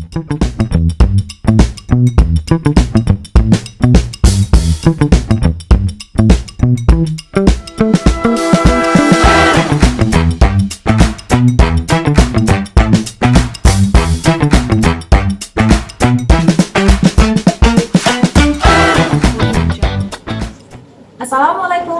Assalamualaikum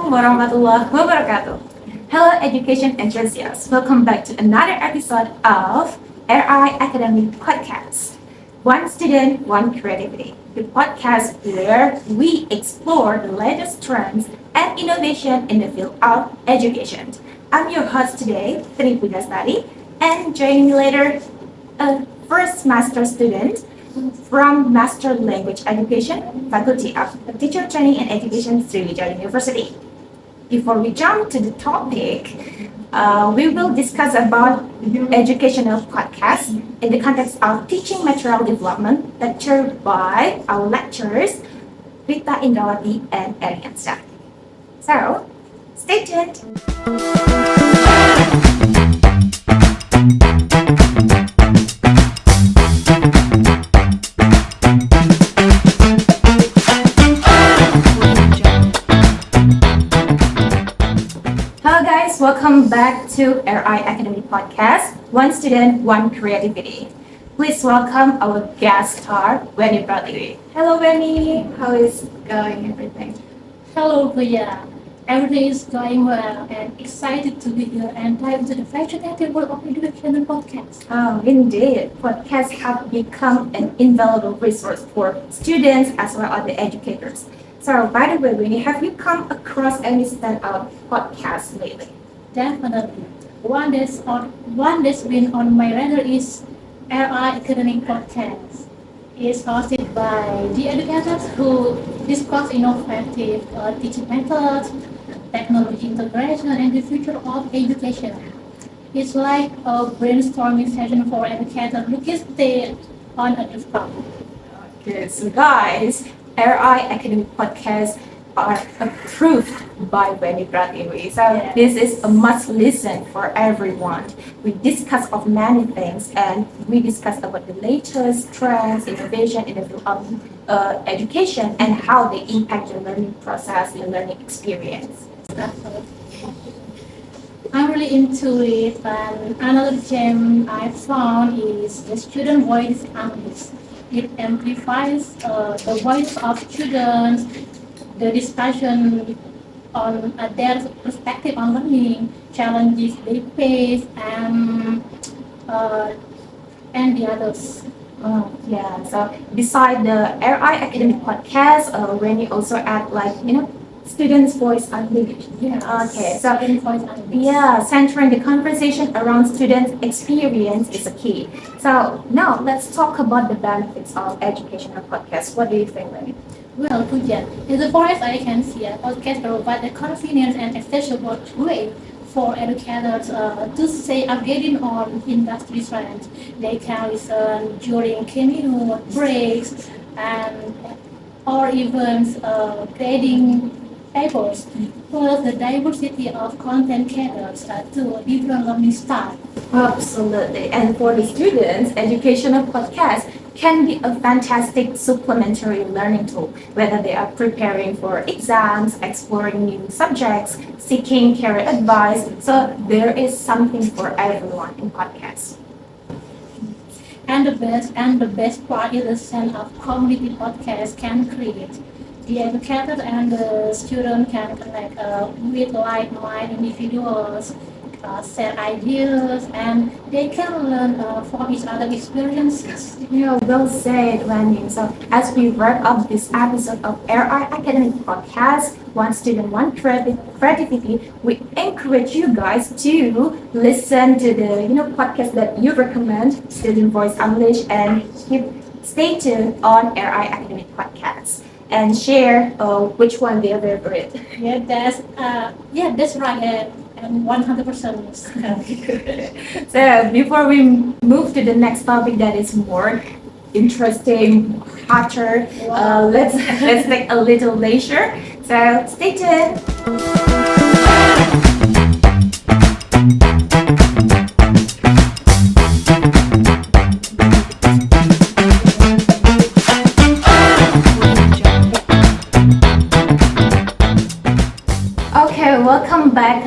warahmatullahi wabarakatuh. Hello, education enthusiasts. Welcome back to another episode of RI Academic Podcast. One student, one creativity. The podcast where we explore the latest trends and innovation in the field of education. I'm your host today, Tri Pujastari, and joining me later, a first master student from Master Language Education, Faculty of Teacher Training and Education, Sriwijaya University. Before we jump to the topic, we will discuss about educational podcasts in the context of teaching material development lectured by our lecturers, Rita Indrawati and Ariansyah. So, stay tuned. Hello guys, welcome back to RI Academy Podcast, One Student, One Creativity. Please welcome our guest star, Wenny Bradley. Hello Wenny, how is going everything? Hello, Priya. Everything is going well and excited to be here and dive into the fascinating world of education and podcasts. Oh, indeed. Podcasts have become an invaluable resource for students as well as the educators. So, by the way, Winnie, have you come across any standout podcasts lately? Definitely. One that's been on my radar is RI Academic Podcast. It's hosted by the educators who discuss innovative teaching methods, technology integration, and the future of education. It's like a brainstorming session for educators who can stay on a rooftop. Okay, so guys, RI Academic Podcasts are approved by Wendy Bradley. So Yes. this is a must listen for everyone. We discuss of many things and we discuss about the latest trends, innovation in the field of education and how they impact the learning process, the learning experience. I'm really into it, and another gem I found is the student voice English. It amplifies the voice of students, the discussion on their perspective on learning, challenges they face, and the others. Oh, yeah. So beside the RI Academic Podcast, when you also add students' voice English. Yes. Okay. So Student voice English. yeah, centering the conversation around students' experience is a key. So now let's talk about the benefits of educational podcasts. What do you think, Lenny? Well, Pujan, as far as I can see, a podcast provides a convenient and accessible way for educators to stay updated on industry trends. They can listen during commute breaks and or even grading papers. Plus, the diversity of content caters to different learning styles. Absolutely. And for the students, educational podcasts can be a fantastic supplementary learning tool, whether they are preparing for exams, exploring new subjects, seeking career advice. So there is something for everyone in podcasts. And the best part is the sense of community podcast can create. The educator and the student can connect with like-minded individuals, share ideas, and they can learn from each other's experiences. Yeah, well said, Wendy. So as we wrap up this episode of RI Academic Podcast, One Student, One Creativity, we encourage you guys to listen to the podcast that you recommend, Student Voice English, and stay tuned on RI Academic Podcast and share which one their favorite. That's right. And 100%. So before we move to the next topic that is more interesting, hotter, Wow. let's take a little leisure. So stay tuned.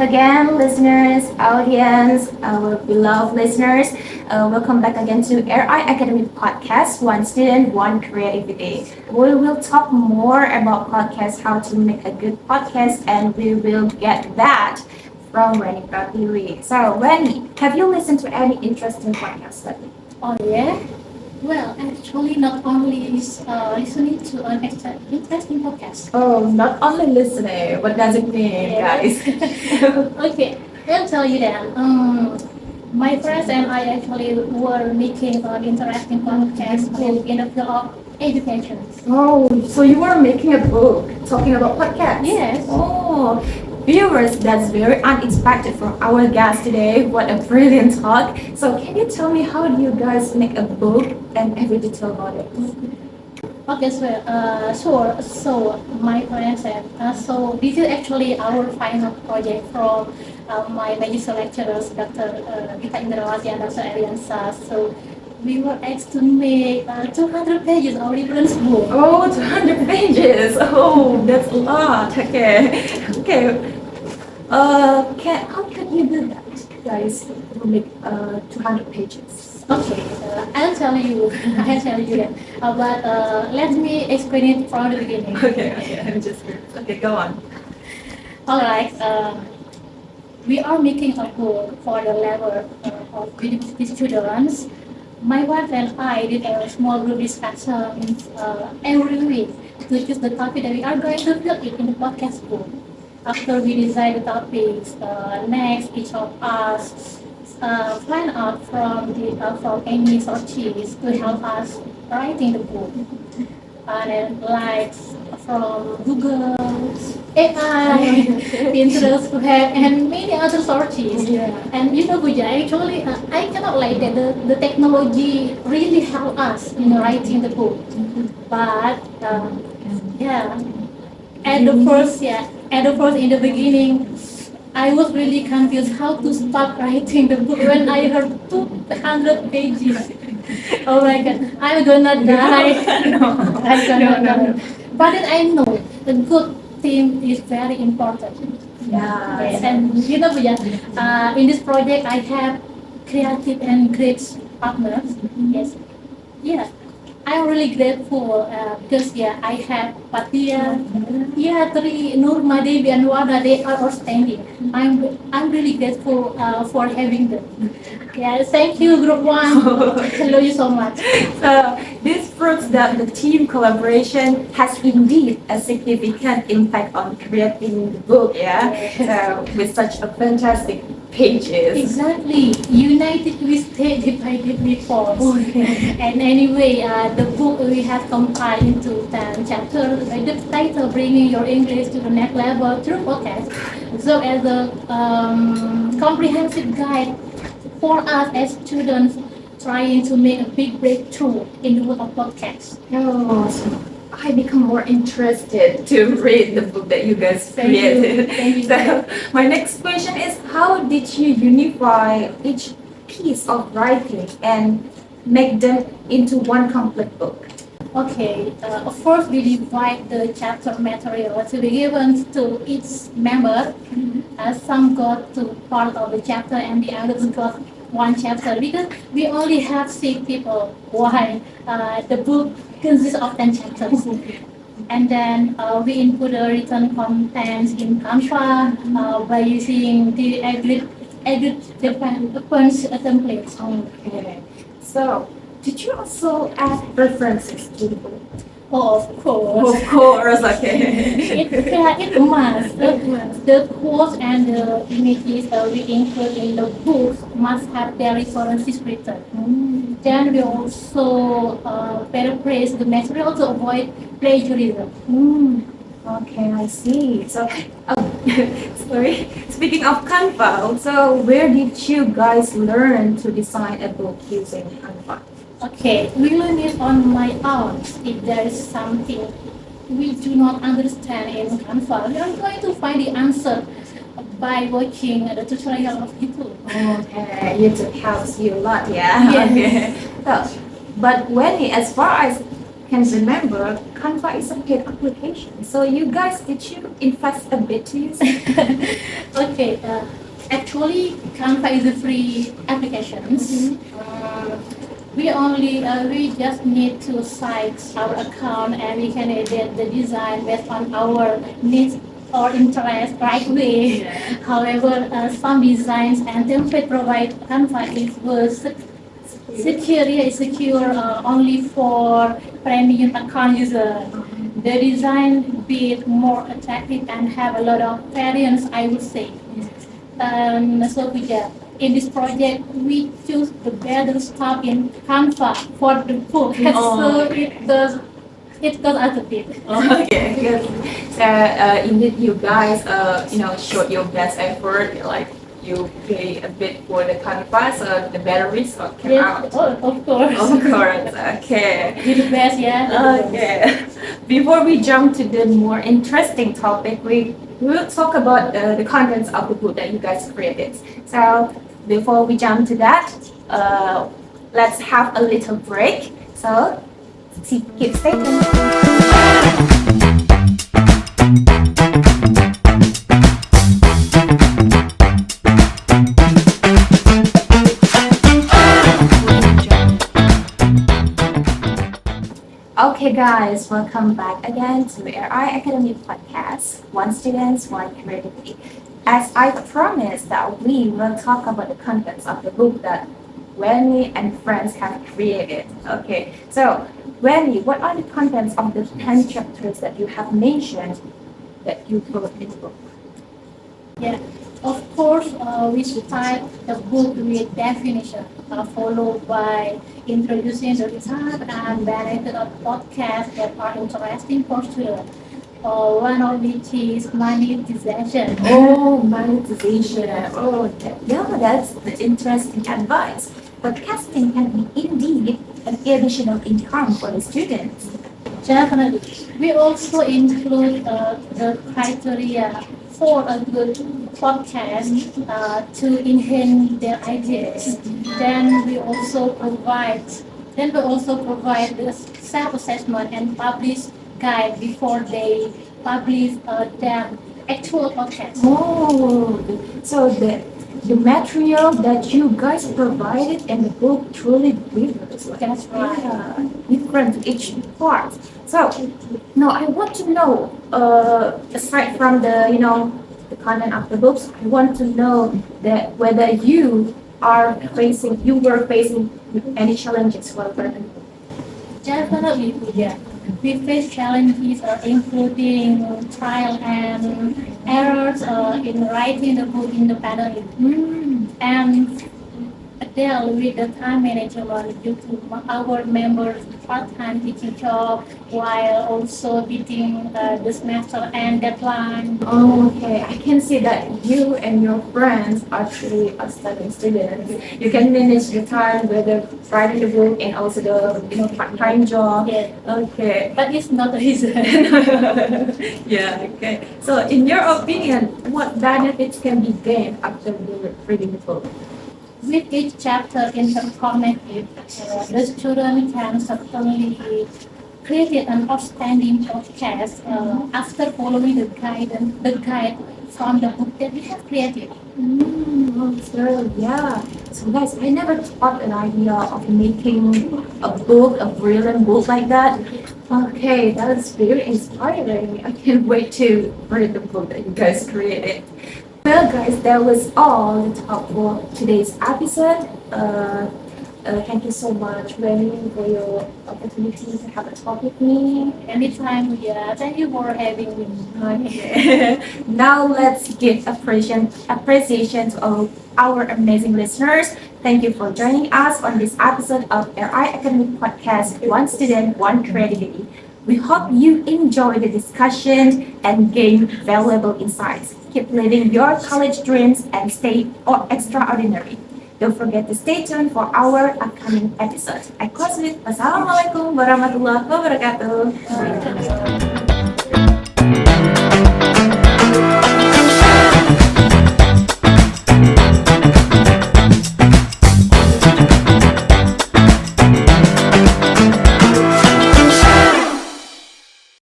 again, listeners, audience, our beloved listeners. Welcome back again to RI Academy Podcast, One Student, One Creativity. We will talk more about podcasts, how to make a good podcast, and we will get that from Rani Pratiri. So, Rani, have you listened to any interesting podcasts lately? Oh yeah. Well, actually, not only listening to an interesting podcast. Oh, not only listening. What does it mean, guys? Okay, I'll tell you that. My friends and I actually were making an interesting podcast in the field of education. Oh, so you were making a book talking about podcasts? Yes. Oh, viewers, that's very unexpected from our guest today. What a brilliant talk. So, can you tell me how do you guys make a book and every detail about it? Okay, sure. So my friend said, so this is actually our final project from my magister lecturers, Dr. Gita Indrawati and Dr. Ariansa. So we were asked to make 200 pages of reference book. Oh, 200 pages. Oh, that's a lot. Okay. Okay. How could you do that, guys? To make 200 pages. Okay, I'll tell you. I'll tell you that. But let me explain it from the beginning. Okay. I'm just curious. Okay, go on. All right. We are making a book for the level of university students. My wife and I did a small group discussion every week to choose the topic that we are going to fill it in the podcast book. After we decide the topics, next each of us find out from any sources to help us writing the book. And then like from Google, AI, Pinterest, web, and many other sources. Yeah. And you know, Puja, actually, I cannot like that the technology really help us in writing the book. But yeah, at the first in the beginning, I was really confused how to start writing the book when I heard 200 pages. Oh my God, I'm gonna die. I'm gonna die. But then I know a good team is very important. Yeah. Yes, and you know, Buya, in this project I have creative and great partners. Yes, yeah. I'm really grateful because I have Patia, Tri, Nurma Devi, and Wada. They are outstanding. I'm really grateful for having them. Yeah, thank you, Group One. I love you so much. So this proves that the team collaboration has indeed a significant impact on creating the book, yeah? So with such a fantastic pages. Exactly. United we stay, divided we fall. Okay. And anyway, the book we have compiled into 10 chapters. The title, Bringing Your English to the Next Level through podcast. So as a comprehensive guide for us as students trying to make a big breakthrough in the world of podcasts. Oh, so I become more interested to read the book that you guys Thank you. created. Thank you. So my next question is, how did you unify each piece of writing and make them into one complete book? Okay, first we divide the chapter material to be given to each member. Some got to part of the chapter and the others got one chapter because we only have 6 people. Why? The book consists of 10 chapters. And then we input the written contents in Canva by using the edit different templates. Okay. So, did you also add references to the book? Oh, of course. Of course, okay. It must. The quotes and the images we include in the books must have their references written. Then we also paraphrase the material to avoid plagiarism. Okay, I see. So, sorry. Speaking of Canva, so where did you guys learn to design a book using Canva? Okay, we learn it on my own. If there is something we do not understand in Canva, we are going to find the answer by watching the tutorial of YouTube. Okay, YouTube helps you a lot, yeah. Yes. Okay. So, but when as far as can remember, Canva is a paid application. So you guys, did you invest a bit to use it? Okay, actually, Canva is a free applications. We just need to cite our account and we can edit the design based on our needs or interest right way. However, some designs and template provide Canva is secure only for premium account user. The design be more attractive and have a lot of variants, I would say. In this project, we choose the better stuff in Canva for the book, so it goes as a bit. Okay, good. So indeed, you guys, showed your best effort. Like you pay a bit for the Canva, so the better result came out. Of course. Of course. Okay. Do the best, yeah. Okay. Before we jump to the more interesting topic, we will talk about the contents of the book that you guys created. So before we jump to that, let's have a little break. So keep stay tuned. Okay, guys, welcome back again to RI Academy Podcast. One students, one creativity. As I promised that we will talk about the contents of the book that Wendy and friends have created. Okay, so Wendy, what are the contents of the 10 chapters that you have mentioned that you wrote in the book? Yeah, of course, we start the book with definition, followed by introducing the type and benefit of podcasts that are interesting for students. One of which is monetization. Oh, monetization. That's the interesting advice. Podcasting can be indeed an additional income for the students. Definitely. We also include the criteria for a good podcast to enhance their ideas. Then we also provide the self-assessment and publish guide before they publish their actual podcast. Oh, so the material that you guys provided in the book truly differs. That's right. Yeah, different each part. So now I want to know, aside from the content of the books, I want to know that whether you were facing any challenges while writing. Definitely, yeah. We face challenges including trial and errors in writing the book independently. And deal with the time management due to our members' part-time teaching job while also beating the semester and deadline. Oh, okay. I can see that you and your friends are truly a studying students. You can manage the time with the writing the book and also the part-time job. Yeah. Okay. But it's not easy. Yeah. Okay. So, in your opinion, what benefits can be gained after reading the book? With each chapter interconnected, the student can certainly create an outstanding podcast after following the guide from the book that we have created. So yeah. So guys, I never thought an idea of making a book, a brilliant book like that. Okay, that is very inspiring. I can't wait to read the book that you guys created. Well, guys, that was all the talk for today's episode. Thank you so much, Remy, for your opportunity to have a talk with me. Anytime, yeah. Thank you for having me. Okay. Now let's give appreciation to all our amazing listeners. Thank you for joining us on this episode of RI Academic Podcast, One Student, One Creativity. We hope you enjoy the discussion and gain valuable insights. Keep living your college dreams and stay extraordinary. Don't forget to stay tuned for our upcoming episodes. I close with Wassalamualaikum warahmatullahi wabarakatuh.